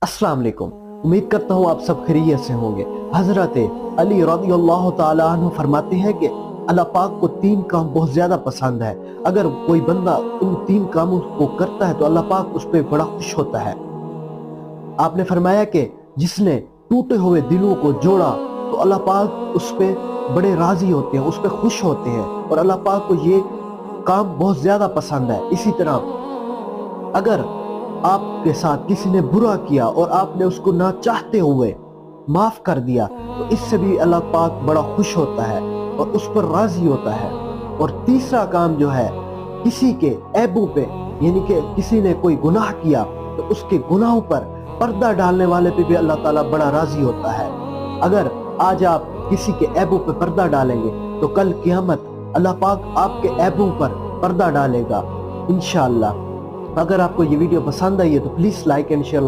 अस्सलाम वालेकुम। उम्मीद करता हूँ आप सब खैरियत से होंगे। हजरत अली रज़ी अल्लाह ताला अन्हु फरमाते हैं कि अल्लाह पाक को 3 काम बहुत ज़्यादा पसंद है। अगर कोई बंदा उन 3 कामों को करता है तो अल्लाह पाक उस पर बड़ा खुश होता है। आपने फरमाया कि जिसने टूटे हुए दिलों को जोड़ा तो अल्लाह पाक उस पे बड़े राजी होते हैं, उस पे खुश होते हैं, और अल्लाह पाक को ये काम बहुत ज़्यादा पसंद है। इसी तरह अगर आपके साथ किसी ने बुरा किया और आपने उसको ना चाहते हुए माफ कर दिया तो इससे भी अल्लाह पाक बड़ा खुश होता है और उस पर राजी होता है। और तीसरा काम जो है, किसी के ऐबों पे, यानी कि किसी ने कोई गुनाह किया तो उसके गुनाहों पर पर्दा डालने वाले पे भी अल्लाह ताला बड़ा राजी होता है। अगर आज आप किसी के ऐबों पे पर्दा डालेंगे तो कल क़यामत अल्लाह पाक आपके ऐबों पर पर्दा डालेगा इंशाअल्लाह। अगर आपको ये वीडियो पसंद आई है तो प्लीज़ लाइक एंड शेयर